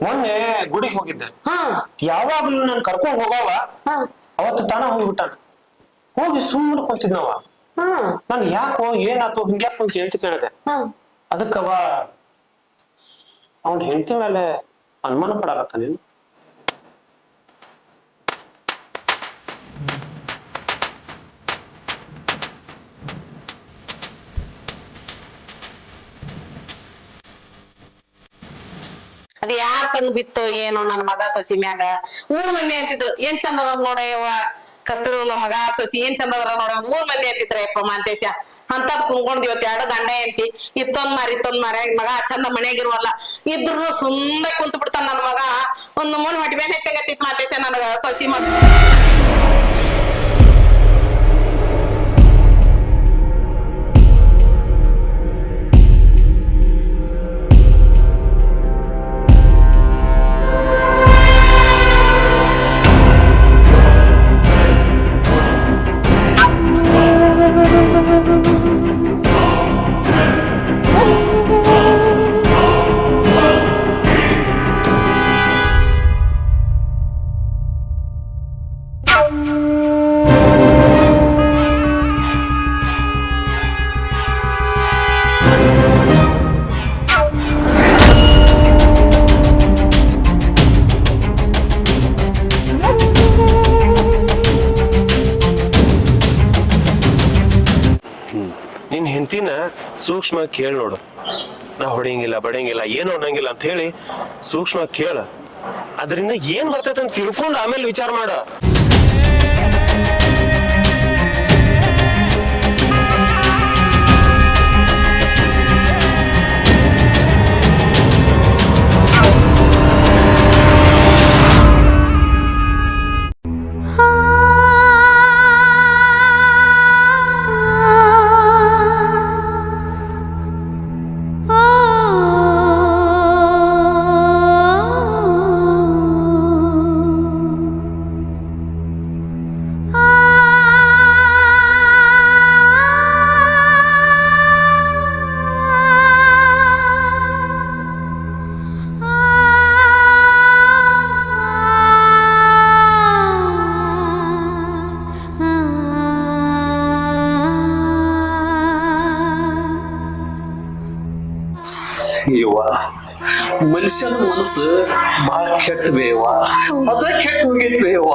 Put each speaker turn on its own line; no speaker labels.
ಮೊನ್ನೆ ಗುಡಿಗೆ ಹೋಗಿದ್ದೆ.
ಹಾ
ಯಾವಾಗ್ಲೂ ನಾನು ಕರ್ಕೊಂಡ್ ಹೋಗವ
ಹಾ
ಅವತ್ತು ತಾನ ಹೋಗ್ಬಿಟ್ಟಾನ. ಹೋಗಿ ಸುಮ್ಮನೆ ಕುಂತಿದ್ನವ.
ಹಾ
ನನ್ ಯಾಕೋ ಏನಾತು ಹಿಂಗ್ಯಾಕ್ ಕುಂತಿ ಅಂತ ಕೇಳಿದೆ.
ಹಾ
ಅದಕ್ಕವ ಅವನ್ ಹೆಂಡತಿ ಮೇಲೆ ಅನುಮಾನ ಪಡಾಕತ್ತ. ನೀನು
ಅದ ಯಾರ ಕಣ್ಣು ಬಿತ್ತು ಏನೋ ನನ್ನ ಮಗ ಸಸಿ ಮ್ಯಾಗ. ಊರ್ ಮಂದಿ ಅಂತಿದ್ರು ಏನ್ ಚಂದ ಅದ ನೋಡಯ್ಯವ ಕಸ್ತೂರಲ್ಲ ಮಗ ಸಸಿ ಏನ್ ಚಂದ ಅದ್ರ ನೋಡ. ಊರ್ ಮಂದಿ ಅಂತಿದ್ರ ಯಪ್ಪ ಮಾಂತೇಶ ಅಂತದ್ ಕುಣ್ಕೊಂಡ್ ಇವತ್ತು ಎರಡು ಗಂಡ ಎಂತಿ ಇತ್ತೊಂದ್ ಮಾರಿ ಮಗ ಚಂದ ಮನೆಯಾಗಿರುವಲ್ಲ ಇದ್ರು ಸುಮ್ಮನೆ ಕುಂತ ಬಿಡ್ತಾನ ನನ್ ಮಗ. ಒಂದ್ ಮೂರ್ ಹೊಟ್ಟಿ ಬೇನೆ ತೆಗತಿತ್ ಮಾಂತೇಶ ನನಗ ಸಸಿ ಮಗ.
ನಿನ್ ಹೆಂಡತಿನ ಸೂಕ್ಷ್ಮ ಕೇಳಿ ನೋಡು. ನಾ ಹೊಡೆಯಂಗಿಲ್ಲ ಬಡಿಯಂಗಿಲ್ಲ ಏನು ಅನ್ನಂಗಿಲ್ಲ ಅಂತ ಹೇಳಿ ಸೂಕ್ಷ್ಮ ಕೇಳ. ಅದರಿಂದ ಏನ್ ಬರ್ತೈತೆ ಅಂತ ತಿಳ್ಕೊಂಡು ಆಮೇಲೆ ವಿಚಾರ ಮಾಡ.
ಇವ ಮನುಷ್ಯನ ಮನಸ್ಸು ಬಹಳ ಕೆಟ್ಟ ಬೇವ. ಅದ ಕೆಟ್ಟ ಹೋಗೈತ್ ಬೇವ.